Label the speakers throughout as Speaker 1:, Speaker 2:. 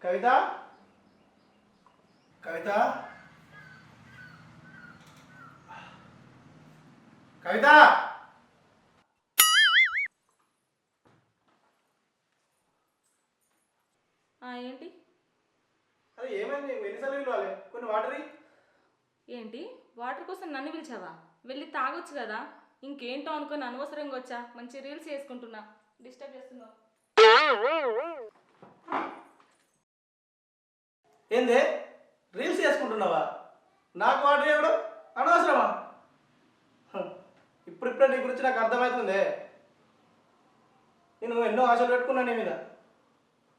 Speaker 1: కవిత కవిత కవిత
Speaker 2: ఏంటి
Speaker 1: అదే ఏమైంది? ఎన్నిసార్లు పిలవాలి? కొన్ని వాటరీ.
Speaker 2: ఏంటి వాటర్ కోసం నన్ను పిలిచావా? వెళ్ళి తాగొచ్చు కదా. ఇంకేంటో అనుకుని అనవసరంగా వచ్చా. మంచి రీల్స్ చేసుకుంటున్నా, డిస్టర్బ్ చేస్తున్నావు.
Speaker 1: ఏంది? రీల్స్ చేసుకుంటున్నావా? నాకు వాటర్ ఇవ్వడం అనవసరమా? ఇప్పుడిప్పుడే నీ గురించి నాకు అర్థమవుతుంది. నేను ఎన్నో ఆశలు పెట్టుకున్నాను నీ మీద.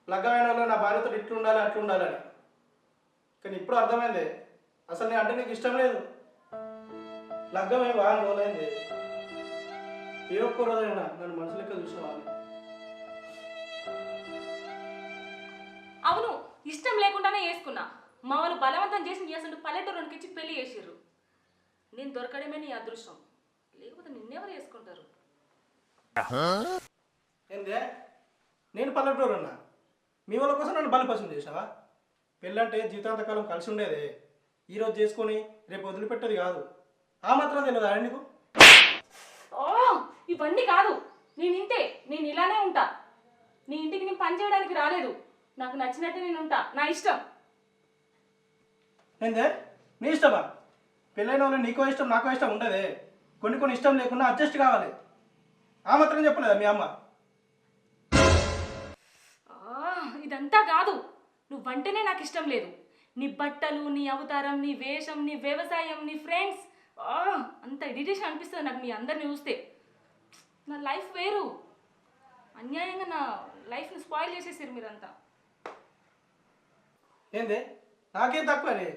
Speaker 1: లగ్గమైన వాళ్ళు నా భార్యతో ఇట్లు ఉండాలి అట్లు ఉండాలని. కానీ ఇప్పుడు అర్థమైంది, అసలు నేను అంటే నీకు ఇష్టం లేదు. లగ్గమే బాగా రోజైంది. ఏ ఒక్క రోజైనా నన్ను మనసు లెక్క చూసినవాళ్ళు.
Speaker 2: అవును, ఇష్టం లేకుండానే వేసుకున్నా. మా వాళ్ళు బలవంతం చేసి పల్లెటూరుకి ఇచ్చి పెళ్లి చేసిర్రు. నేను దొరకడమే నీ అదృష్టం, లేకపోతే నిన్నెవరు చేసుకుంటారు?
Speaker 1: ఏందే? నేను పల్లెటూరు అన్నా, మీ వాళ్ళ కోసం నన్ను బలపసం చేసావా? పెళ్ళంటే జీవితాంతకాలం కలిసి ఉండేదే. ఈరోజు చేసుకొని రేపు వదిలిపెట్టేది కాదు. ఆ మాత్రం తెలియదు ఆయన నీకు?
Speaker 2: ఇవన్నీ కాదు. నేను ఇలానే ఉంటా. నీ ఇంటికి నేను పని చేయడానికి రాలేదు. నాకు నచ్చినట్టు నేను ఉంటా, నా ఇష్టం.
Speaker 1: ఏందే? నీ ఇష్టమా? పెళ్ళైన వాళ్ళు నీకో ఇష్టం నాకో ఇష్టం ఉండదే. కొన్ని ఇష్టం లేకుండా అడ్జస్ట్ కావాలి. ఆ మాత్రం చెప్పలేదా మీ అమ్మ?
Speaker 2: ఇదంతా కాదు. నువ్వంటేనే నాకు ఇష్టం లేదు. నీ బట్టలు, నీ అవతారం, నీ వేషం, నీ వ్యవసాయం, నీ ఫ్రెండ్స్, అంత ఇరిటేషన్ అనిపిస్తుంది నాకు మీ అందరిని చూస్తే. నా లైఫ్ వేరు. అన్యాయంగా నా లైఫ్ని స్పాయిల్ చేసేసారు మీరంతా.
Speaker 1: ఏందే? నాకేం తక్కువనే?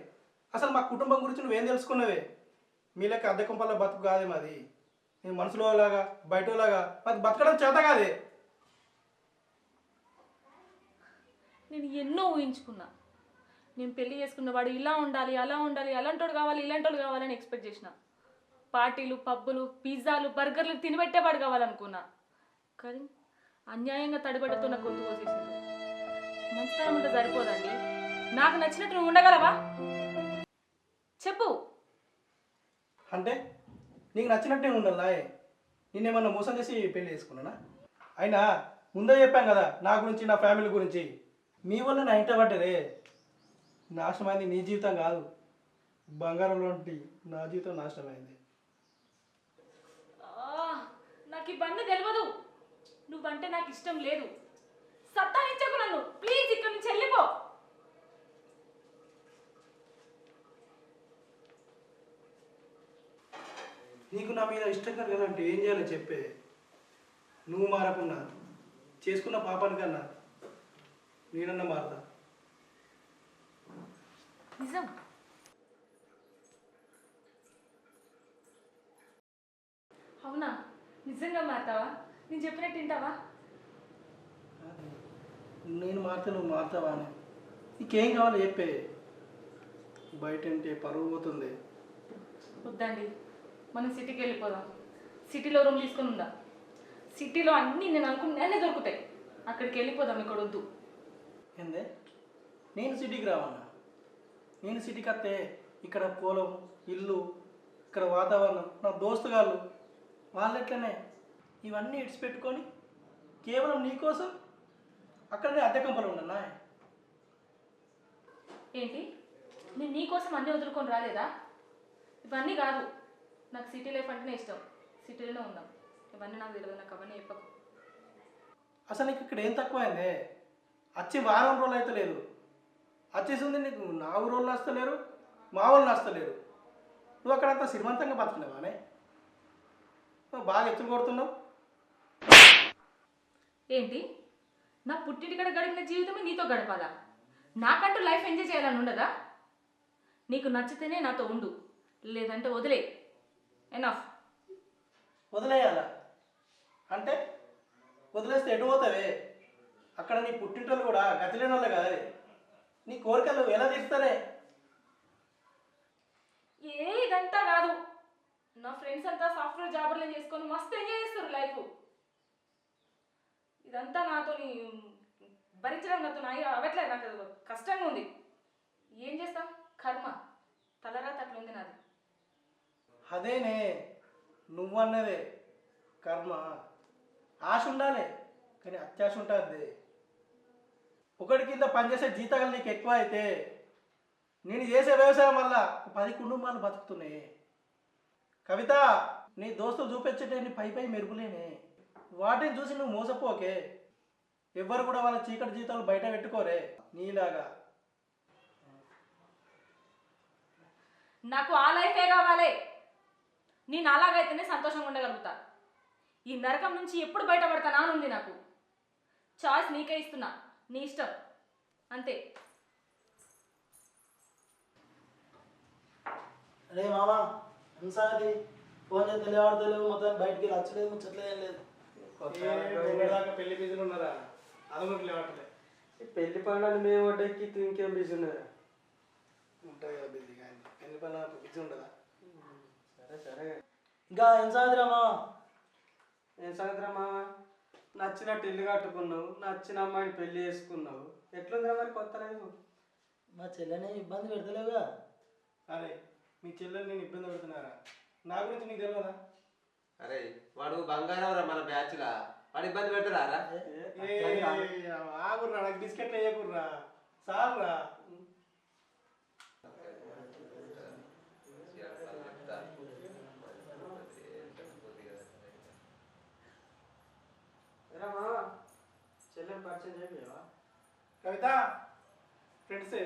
Speaker 1: అసలు మా కుటుంబం గురించి నువ్వేం తెలుసుకున్నావే? మీ లెక్క అద్దె కుంపల్లో బతుకు కాదే మాది. నేను మనసులో లాగా బయటలాగా మాది బతకడం చేత కాదే.
Speaker 2: నేను ఎన్నో ఊహించుకున్నా. నేను పెళ్లి చేసుకున్నవాడు ఇలా ఉండాలి, అలా ఉండాలి, అలాంటోడు కావాలి, ఇలాంటోడు కావాలని ఎక్స్పెక్ట్ చేసిన. పార్టీలు, పబ్బులు, పిజ్జాలు, బర్గర్లు తినిపెట్టేవాడు కావాలనుకున్నా. కానీ అన్యాయంగా తడిబడ్డతో నాకు గొంతు కోసేసింది. మంచితనం ఉంటే సరిపోదండి. నాకు నచ్చినట్టు నువ్వు ఉండగలవా? చెప్పు.
Speaker 1: అంటే నీకు నచ్చినట్టే ఉండాలా? నేనేమన్నా మోసం చేసి పెళ్లి చేసుకున్నానా? అయినా ముందే చెప్పాను కదా నా గురించి, నా ఫ్యామిలీ గురించి. మీ వల్ల నా ఇంట పడ్డదే. నాశనమైంది నీ జీవితం కాదు, బంగారంలో నా జీవితం నాశనమైంది.
Speaker 2: నాకు ఇవన్నీ తెలియదు. నువ్వంటే నాకు ఇష్టం లేదు. సత్తాయించకు నన్ను. ప్లీజ్ ఇక్కడి నుంచి వెళ్ళిపో.
Speaker 1: నీకు నా మీద ఇష్టం కలగాలంటే ఏం చేయాలో చెప్పే. నువ్వు మారకున్నా చేసుకున్న పాపానికన్నా నేనన్నా మారదా?
Speaker 2: నిజం. అవునా? నిజంగా మారుతావా? నేను చెప్పినట్టు వింటావా?
Speaker 1: నేను మారితే నువ్వు మారుతావా అని నీకేం కావాలో చెప్పే. బయట అంటే పరువు పోతుంది.
Speaker 2: వద్దండి, మనం సిటీకి వెళ్ళిపోదాం. సిటీలో రూమ్ తీసుకొని ఉందా? సిటీలో అన్నీ నేను అనుకున్నానే దొరుకుతాయి. అక్కడికి వెళ్ళిపోదాం, ఇక్కడ వద్దు.
Speaker 1: ఏందే? నేను సిటీకి రావన్నా? నేను సిటీకి వస్తే ఇక్కడ పొలం, ఇల్లు, ఇక్కడ వాతావరణం, నా దోస్తుగాళ్ళు వాళ్ళు ఎట్లనే ఇవన్నీ ఇడిచిపెట్టుకొని కేవలం నీకోసం అక్కడనే అద్దె కంపలు ఉండన్నా?
Speaker 2: ఏంటి? నేను నీకోసం అన్నీ వదులుకొని రాలేదా? ఇవన్నీ కాదు. నాకు సిటీ లైఫ్ అంటేనే ఇష్టం. సిటీలోనే ఉందాం. ఇవన్నీ నాకు తెలియదు. నాకు అవన్నీ చెప్పకు.
Speaker 1: అసలు నీకు ఇక్కడ ఏం తక్కువైందే? వచ్చి వారం రోజులు అయితే లేదు, వచ్చేసింది నీకు 4 రోజులు వస్తలేరు, మా వాళ్ళు వస్తలేరు. నువ్వు అక్కడంతా శ్రీమంతంగా బతుకున్నావానే? నువ్వు బాగా ఎత్తులు కొడుతున్నావు.
Speaker 2: ఏంటి? నా పుట్టింటికడ గడిపిన జీవితమే నీతో గడపాలా? నాకంటూ లైఫ్ ఎంజాయ్ చేయాలని ఉండదా? నీకు నచ్చితేనే నాతో ఉండు, లేదంటే వదిలే. ఎనఫ్.
Speaker 1: వదిలేయాలా అంటే? వదిలేస్తే ఎటు పోతావే? అక్కడ నీ పుట్టింటోళ్ళు కూడా గతిలేని వాళ్ళే కదా. నీ కోరికలు ఎలా తీస్తారే?
Speaker 2: ఇదంతా కాదు. నా ఫ్రెండ్స్ అంతా సాఫ్ట్వేర్ జాబర్లు చేసుకొని మస్తు ఎంజాయ్ చేస్తారు లైఫ్. ఇదంతా నాతో భరించడం నాతో అవ్వట్లేదు, నాకు అది కష్టంగా ఉంది. ఏం చేస్తాం, కర్మ, తలరాత అట్లుంది నాది.
Speaker 1: అదేనే నువ్వన్నదే కర్మ. ఆశ ఉండాలి కానీ అత్యాశ ఉంటుంది. ఒకటి కింద పనిచేసే జీతాలు నీకు ఎక్కువ అయితే నేను చేసే వ్యవసాయం వల్ల 10 కుటుంబాలు బతుకుతున్నాయి. కవిత, నీ దోస్తులు చూపించేటే నీ పై మెరుపులేనే, వాటిని చూసి నువ్వు మోసపోకే. ఎవ్వరు కూడా వాళ్ళ చీకటి జీతాలు బయట పెట్టుకోరే నీలాగా.
Speaker 2: నాకు ఆ లైఫే కావాలి. నేను అలాగైతేనే సంతోషంగా ఉండగలుగుతా. ఈ నరకం నుంచి ఎప్పుడు బయటపడతానా అని ఉంది నాకు. చాయిస్ నీకే ఇస్తున్నా, నీ ఇష్టం అంతే.
Speaker 3: అరే మామా సంగతి ఫోన్ చేస్తే తెలియవాడతలేవు, మొత్తం బయటికి వచ్చలేదు, ముచ్చట్లేదు, ఏం లేదు.
Speaker 1: దాకా పెళ్లి బిజీలు ఉన్నారా? అదొకటి లేవట్లే.
Speaker 4: పెళ్లి పనులు మేము వడ్డెక్కి ఇంకేం బిజీ ఉన్నారా?
Speaker 1: ఉంటుంది కదా బిజీ, కానీ పెళ్లి పనులు బిజీ ఉండదా?
Speaker 4: సరే సరే.
Speaker 3: ఇంకా ఏం సంగతి రా మామ?
Speaker 4: ఏం సంగతిరా మామ, నచ్చినట్టు ఇల్లు కట్టుకున్నావు, నచ్చిన అమ్మాయిని పెళ్లి చేసుకున్నావు. ఎట్లుందిరా మరి కొత్త లైఫ్?
Speaker 3: మా చెల్లెని ఇబ్బంది పెడతలేవుగా?
Speaker 1: అరే మీ చెల్లెలు నేను ఇబ్బంది పెడుతున్నారా? నా గురించి నీకు తెలియదా?
Speaker 5: అరే వాడు బంగారం రా, మన బ్యాచ్ లా వాడు ఇబ్బంది పెడతారా?
Speaker 1: ఆగుర్రా, నాకు బిస్కెట్లు వేయకుర్రా, సార్ రా.
Speaker 4: ఎరా మామ, చెల్లెని పరిచయం చేయవా?
Speaker 1: కవిత ఫ్రెండ్సే.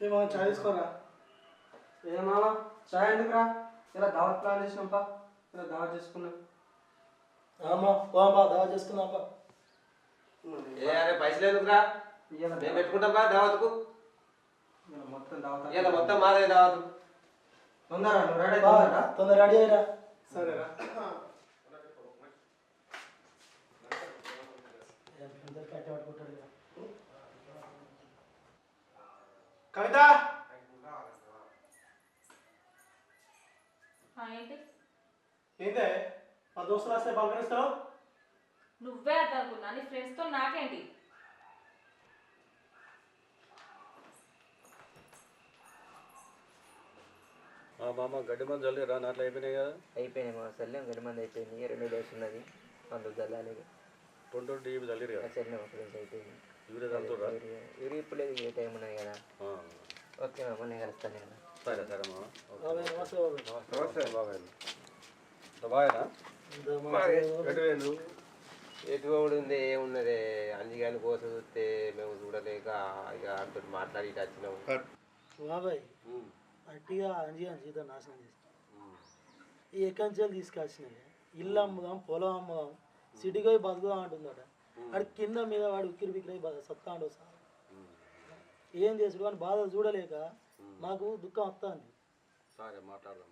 Speaker 1: ఏమో చాయ్ తీసుకోరా.
Speaker 4: ఏ మామ, చాయ్ ఎందుకురా? ఇలా దావత్ ప్లాన్ చేసినాంపా, ఇలా దావత్ చేసుకున్నాం.
Speaker 3: అమ్మా పోమా దావా చేసుకుందాంపా.
Speaker 5: ఏ అరే పైసలు ఎందుకురా? మేము పెట్టుకుంటాం బా దావత్కు.
Speaker 4: మొత్తం దావత్
Speaker 5: ఇలా మొత్తం మాదే దావతు.
Speaker 4: తొందర నువ్వు రెడీ
Speaker 3: బా,
Speaker 4: అవుతుందా?
Speaker 3: తొందర రెడీ అయ్యరా.
Speaker 1: సరేరా.
Speaker 3: కట్టి పట్టుకుంటాడు ఇక.
Speaker 1: కవిత,
Speaker 2: ఏంటి?
Speaker 1: ఏంటే మా దోస్తులు వస్తే పలకరిస్తావు?
Speaker 2: నువ్వే అర్థం అనుకున్నా, నీ ఫ్రెండ్స్తో నాకేంటి?
Speaker 6: మామ గడ్డి మంది చల్లిరా, నాట్లు అయిపోయినాయి కదా.
Speaker 7: అయిపోయినాయి మా చల్లం గడి మంది అయిపోయింది. 2 డేస్ ఉన్నది, అందుకు చల్లాలి.
Speaker 6: 20 డీబీ చల్లిరు కదా.
Speaker 7: చల్లం ఫ్రెండ్స్ అయిపోయింది.
Speaker 6: యూరియా చల్లుతురా?
Speaker 7: యూరియా ఇప్పుడు లేదు, ఏ టైం ఉన్నది కదా. ఓకే మామ, నేను కలుస్తాను నేను.
Speaker 6: సరే సరే మామ.
Speaker 3: బాబాయ్ నమస్తే బాబాయ్.
Speaker 6: నమస్తే బాబాయ్. బాబాయ్నా ఎటు వేయండు?
Speaker 5: ఎటువంటి ఉంది ఏమున్నది, అంజిగాని కోసం చూస్తే మేము చూడలేక ఇక అంతో మాట్లాడి ఇటు వచ్చినాము.
Speaker 3: బాబాయ్ అట్టిగా అంజీ జీతం నాశనం చేసి ఈ ఎకంచెలు తీసుకొచ్చినాయి. ఇల్లు అమ్ముదాం, పొలం అమ్ముదాం, సిటీకి పోయి బతుకుదాం అంటుందట. అక్కడ కింద మీద వాడు ఉక్కిరి బిక్కిరి సత్తా అండవు సార్. ఏం చేసుడు అని బాధ చూడలేక నాకు దుఃఖం వస్తుంది.
Speaker 6: సరే మాట్లాడదాం.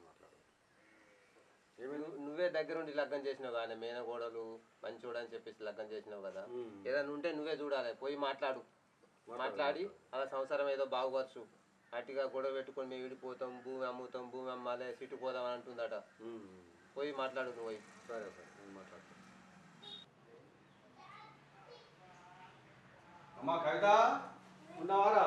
Speaker 5: నువ్వే దగ్గరుండి లగ్గం చేసినావు కానీ మేనగోడలు మంచోడు అని చెప్పేసి లగ్గం చేసినావు కదా. ఏదైనా ఉంటే నువ్వే చూడాలి, పోయి మాట్లాడి అలా సంసారం ఏదో బాగుపరచు. అట్టిగా గొడవ పెట్టుకొని మేము విడిపోతాం, భూమి అమ్ముతాం, భూమి అమ్మాలే, సిట్టు పోదాం అని అంటుందట. పోయి మాట్లాడు నువ్వు. పోయి
Speaker 6: సరే సరే నేను మాట్లాడతాను. అమ్మా కవిత ఉన్నావారా?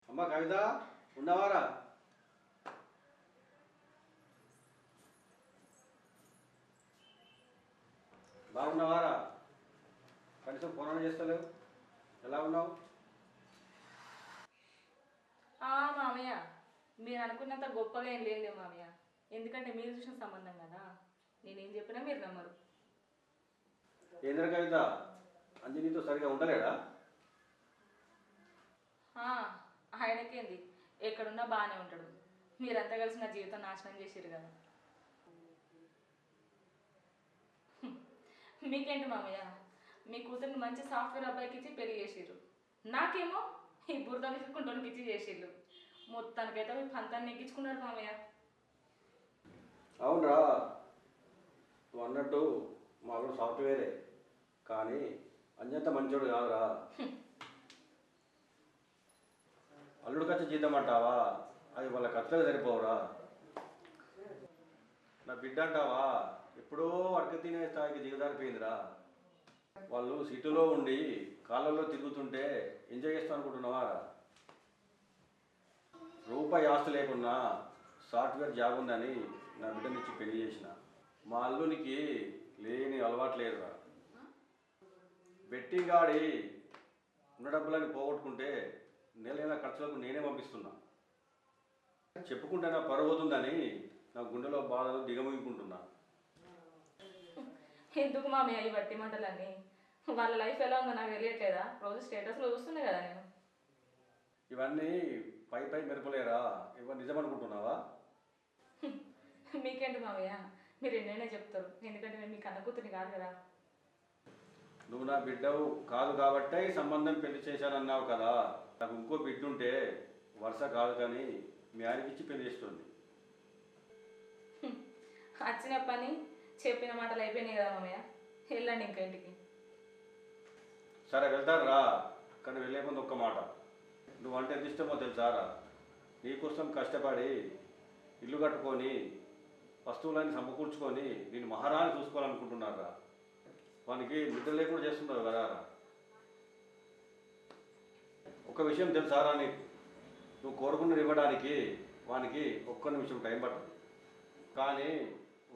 Speaker 6: అమ్మా కవిత ఉన్నావారా? బాగున్నావారా? కనీసం ఫోన్ చేస్తలేవు, ఎలా ఉన్నావు?
Speaker 2: మామయ్య, మీరు అనుకున్నంత గొప్పగా ఏం లేదు మామయ్య. ఎందుకంటే మీరు చూసిన సంబంధం కదా, నేనేం చెప్పినా మీరు నమ్మరు.
Speaker 6: ఏంద్ర కవిత, అంజనీతో సరిగా ఉండలేడా?
Speaker 2: ఆయనకేంది, ఎక్కడున్నా బాగానే ఉంటాడు. మీరంతా కలిసి నా జీవితం నాశనం చేసిరు కదా. మీకేంటి మామయ్య, మీ కూతుర్ని మంచి సాఫ్ట్వేర్ అబ్బాయికి ఇచ్చి పెళ్లి చేసిర్రు. నాకేమో ఈ బురద విసుకుంటోనికి ఇచ్చి చేసిర్రు. మొత్తానికైతే మీ పంతాన్ని ఎక్కించుకున్నారు మామయ్య.
Speaker 6: అవునరా, నువ్వు అన్నట్టు మా ఊరు సాఫ్ట్వేరే, కానీ అంజంత మంచోడు కాదురా. అల్లుడు ఖర్చు జీతం అంటావా, అది వాళ్ళ ఖర్చులకు సరిపోవురా. నా బిడ్డ అంటావా, ఎప్పుడో అడక తినే స్థాయికి దిగజారిపోయిందిరా. వాళ్ళు సిటీలో ఉండి కాళ్ళల్లో తిరుగుతుంటే ఎంజాయ్ చేస్తాను అనుకుంటున్నావా? రూపాయి ఆస్తి లేకున్నా సాఫ్ట్వేర్ జాబ్ ఉందని నా బిడ్డనిచ్చి పెళ్లి చేసిన. మా అల్లునికి లేని అలవాటు లేదురా. బెట్టింగ్ ఆడి ఉన్న డబ్బులని పోగొట్టుకుంటే నెల నెల ఖర్చులకు నేనే పంపిస్తున్నా. చెప్పుకుంటే నా పరువు పోతుందని నా గుండెలో బాధలు దిగమింగుకుంటున్నా.
Speaker 2: ఎందుకు మామయ్య ఈ బట్టి మంటలన్నీ? వాళ్ళ లైఫ్ ఎలా ఉందో నాకు తెలియట్లేదా? రోజు స్టేటస్లో చూస్తుండే కదా నేను.
Speaker 6: ఇవన్నీ పై పై మెరుపులేరా, ఇవన్నీ నిజం అనుకుంటున్నావా?
Speaker 2: మీకేంటి మామయ్య, మీరు ఎన్నైనా చెప్తారు, ఎందుకంటే నేను మీ కన్న కూతురిని కాదు కదా.
Speaker 6: నువ్వు నా బిడ్డవు కాదు కాబట్టే ఈ సంబంధం పెళ్లి చేశానన్నావు కదా. నాకు ఇంకో బిడ్డ ఉంటే వరుస కాదు కానీ మీ ఆయనకి ఇచ్చి పెళ్లి చేస్తుంది.
Speaker 2: వచ్చిన పని చెప్పిన మాటలు అయిపోయినాయి కదా మామయ్య, వెళ్ళండి ఇంకా ఇంటికి.
Speaker 6: సరే వెళ్తాను రా, కానీ వెళ్ళే ముందు ఒక్క మాట. నువ్వు అంటే ఎంత ఇష్టమో తెలుసారా? నీకోసం కష్టపడి ఇల్లు కట్టుకొని వస్తువులన్నీ సమకూర్చుకొని నేను మహారాణి చూసుకోవాలనుకుంటున్నారా. వానికి నిద్ర లేకుండా చేస్తున్నావు కదా. ఒక విషయం తెలుసారా నీకు, నువ్వు కోరుకున్నది ఇవ్వడానికి వానికి ఒక్క నిమిషం టైం పట్టదు. కానీ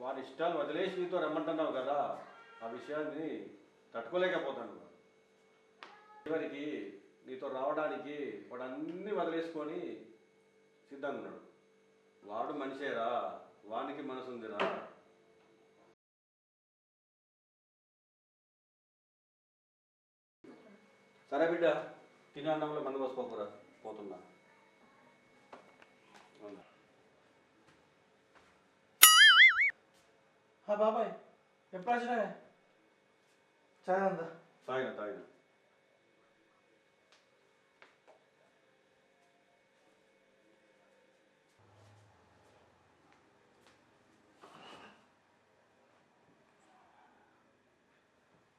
Speaker 6: వాని ఇష్టాలు వదిలేసి నీతో రమ్మంటున్నావు కదా, ఆ విషయాన్ని తట్టుకోలేకపోతాను. చివరికి నీతో రావడానికి వాడు అన్నీ వదిలేసుకొని సిద్ధంగా ఉన్నాడు. వాడు మనిషేరా, వానికి మనసు ఉందిరా. సరే బిడ్డ, తినే అన్నంలో మందు పోసుకోకురా, పోతున్నా.
Speaker 1: బాబాయ్ ఎప్పుడు వచ్చినా చాయ్ ఉందా?
Speaker 6: తాగిన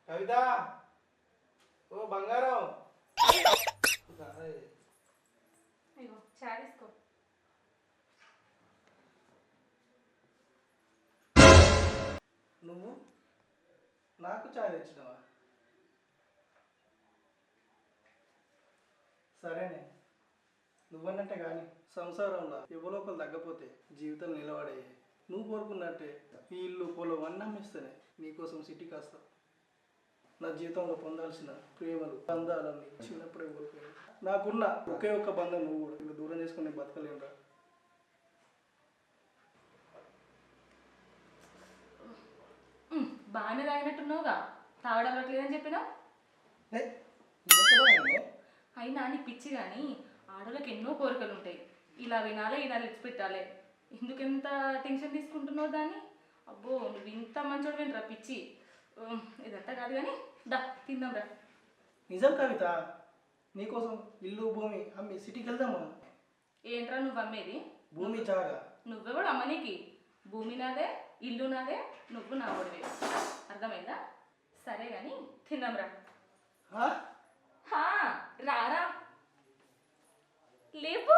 Speaker 1: కవిత, ఓ బంగారం.
Speaker 2: ఇగో చాయ్ తీసుకో.
Speaker 1: నువ్వు నాకు చాయ్ తెచ్చినావా? సరేనే, నువ్వన్నట్టే కానీ సంసారంలో ఎవరో ఒకరు తగ్గపోతే జీవితం నిలబడయ్యే. నువ్వు కోరుకున్నట్టే ఈ ఇల్లు పొలం అన్నీ అమ్మిస్తేనే నీకోసం సిటీకి వస్తా. నా జీవితంలో పొందాల్సిన ప్రేమలు బంధాలన్నీ చిన్నప్పుడే కోల్పోయాను. నాకున్న ఒకే ఒక్క బంధం నువ్వు కూడా ఇలా దూరం చేసుకుని నేను బతకలేనురా.
Speaker 2: బాగానే తాగినట్టున్నావుగా, తాగడం అవ్వట్లేదని చెప్పినా. అయినా నీ పిచ్చి కానీ ఆడవాళ్ళకి ఎన్నో కోరికలు ఉంటాయి. ఇలా వినాలే, ఇలా పెట్టాలి. ఎందుకెంత టెన్షన్ తీసుకుంటున్నావు దాన్ని? అబ్బో నువ్వు ఇంత మంచోడు వినరా పిచ్చి. ఇదంతా కాదు కానీ దా తిందాం రా.
Speaker 1: నిజం కవిత, నీకోసం ఇల్లు భూమి అమ్మి సిటీకి వెళ్దామా?
Speaker 2: ఏంట్రా నువ్వు అమ్మేది?
Speaker 1: భూమి జాగా.
Speaker 2: నువ్వెవడు అమ్మనీకి? భూమి నాదే, ఇల్లు నాదే, నువ్వు నా ఒడివే. అర్థమైందా? సరే కానీ తిందాం రా. రారా లేపు.